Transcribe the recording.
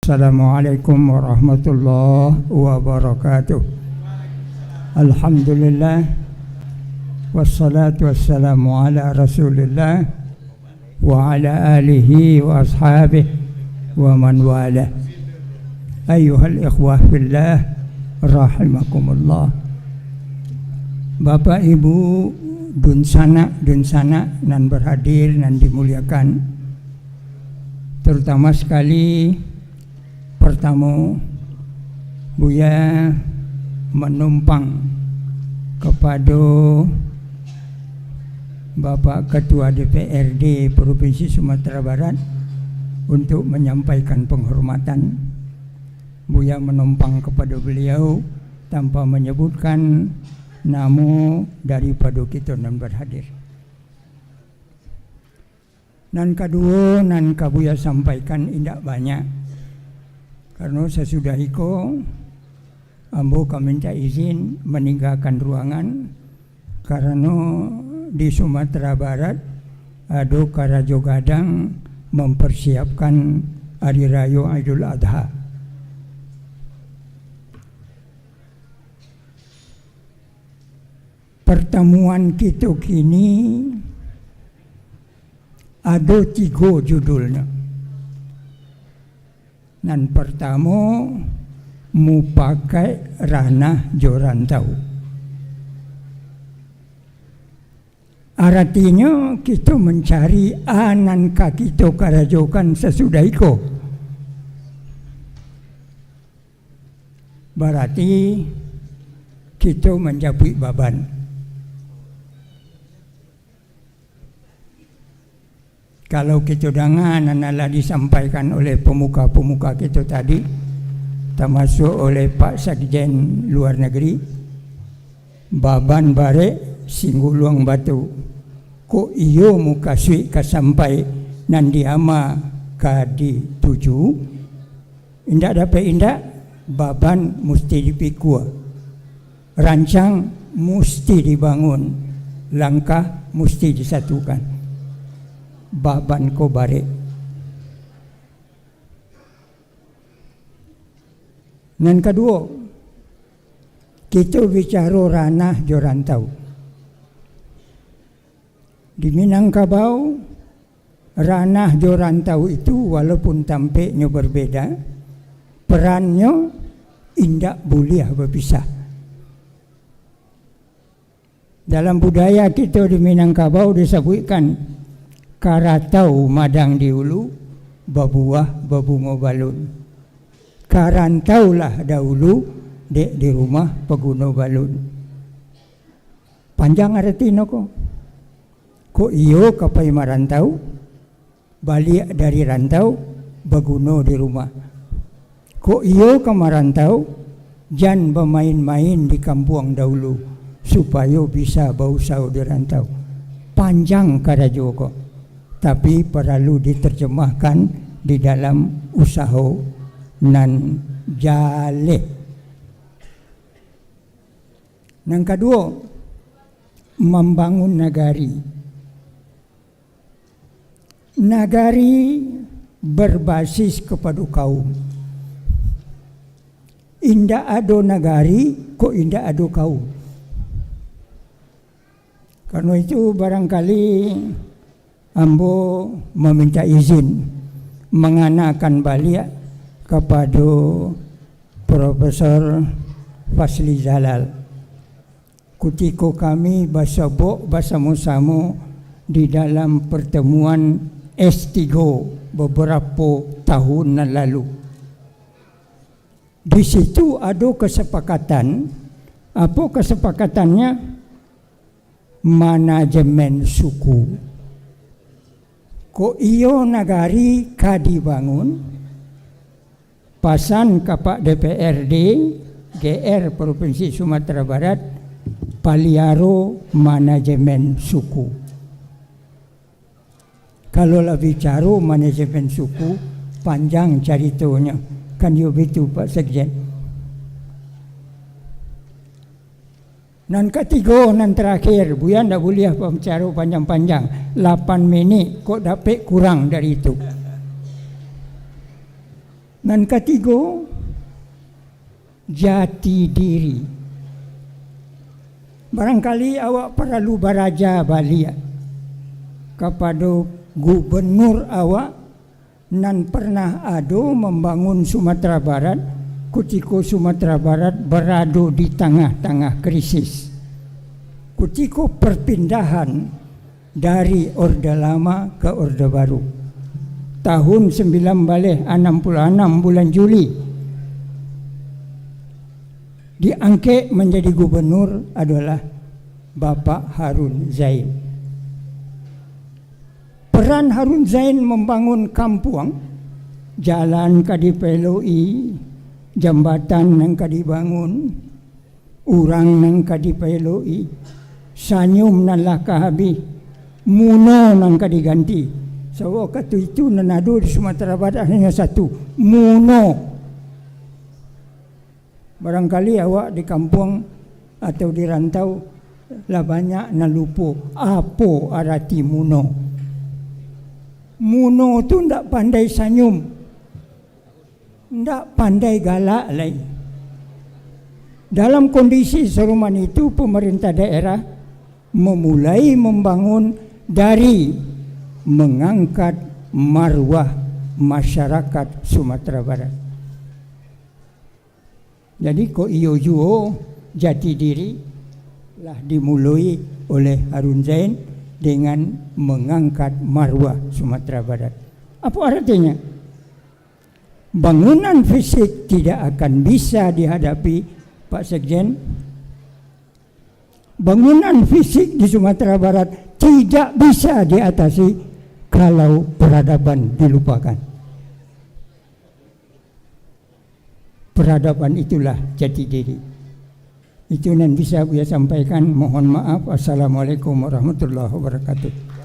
Assalamualaikum warahmatullahi wabarakatuh. Alhamdulillah wassalatu wassalamu ala rasulillah wa ala alihi wa ashabihi wa man wala. Ayyuhal ikhwah fillah rahimakumullah. Bapak Ibu dunsana nan berhadir nan dimuliakan, terutama sekali pertama Buya menumpang kepada Bapak Ketua DPRD Provinsi Sumatera Barat untuk menyampaikan penghormatan. Buya menumpang kepada beliau tanpa menyebutkan nama daripada kita nan berhadir. Nan kedua nan Buya sampaikan indak banyak. Karena sesudah itu ambo kami minta izin meninggalkan ruangan karena di Sumatera Barat ada Karajo Gadang mempersiapkan Hari Raya Idul Adha. Pertemuan kita kini ada 3 judulnya. Nan pertama mu pakai ranah jorantau. Artinya kita mencari anan kita karajokan sesudah itu. Berarti kita menjadi beban. Kalau kita dengar adalah disampaikan oleh pemuka-pemuka kita tadi, termasuk oleh Pak Sekjen Luar Negeri, baban bare singguluang batu. Ko iyo muka sui ka sampai nan diama ka di 7. Indak dapat indak, baban mesti dipikul. Rancang mesti dibangun. Langkah mesti disatukan. Baban ko bare. Nan kedua, kita bicara ranah jorantau. Di Minangkabau, ranah jorantau itu walaupun tampaknya berbeda, perannya indak boleh berpisah. Dalam budaya kita di Minangkabau disebutkan karatau madang di hulu, babuah babungo balun. Karantaulah dahulu dek di rumah peguno balun. Panjang artinya kok. Kok iyo kapai marantau, balik dari rantau, beguno di rumah. Kok iyo ke marantau, jan bermain-main di kampung dahulu, supaya bisa bausau di rantau. Panjang karajo kok. Tapi perlu diterjemahkan di dalam usaha nan jale. Yang kedua, membangun nagari. Nagari berbasis kepada kaum. Indak ada nagari, kok indak ada kaum. Karena itu barangkali ambo meminta izin menganakan balik kepada Profesor Fasli Jalal. Ketika kami bersama-sama di dalam pertemuan S3 beberapa tahun yang lalu. Di situ ada kesepakatan. Apa kesepakatannya? Manajemen suku. Ko iyo nagari kadi bangun pasan kapak DPRD GR Provinsi Sumatera Barat paliaro manajemen suku. Kalau lebih bicara manajemen suku panjang ceritanya, kan yo begitu Pak Sekjen. Nan ketiga, nan terakhir, Buya tidak boleh bicara panjang-panjang. 8 minit, kok dapat kurang dari itu. Nan ketiga, jati diri. Barangkali awak perlu baraja balik kepada gubernur awak nan pernah ado membangun Sumatera Barat ketika Sumatera Barat berada di tengah-tengah krisis. Ketika perpindahan dari Orde Lama ke Orde Baru tahun 1966 bulan Juli, diangkat menjadi gubernur adalah Bapak Harun Zain. Peran Harun Zain membangun kampung, jalan kadi peloi, jambatan yang kadi bangun, urang yang kadi peloi, sanyum nan laka habis, muno nang kadi ganti. So kata itu nanado di Sumatera Barat hanya satu, muno. Barangkali awak di kampung atau di rantau lah banyak nan lupa apa arti muno. Muno tu ndak pandai senyum, ndak pandai galak lagi. Dalam kondisi seruman itu, pemerintah daerah memulai membangun dari mengangkat marwah masyarakat Sumatera Barat. Jadi ko iyo juo jati diri lah dimulai oleh Harun Zain dengan mengangkat marwah Sumatera Barat. Apa artinya? Bangunan fisik tidak akan bisa dihadapi, Pak Sekjen. Bangunan fisik di Sumatera Barat tidak bisa diatasi kalau peradaban dilupakan. Peradaban itulah jati diri. Itu yang bisa saya sampaikan. Mohon maaf. Assalamualaikum warahmatullahi wabarakatuh.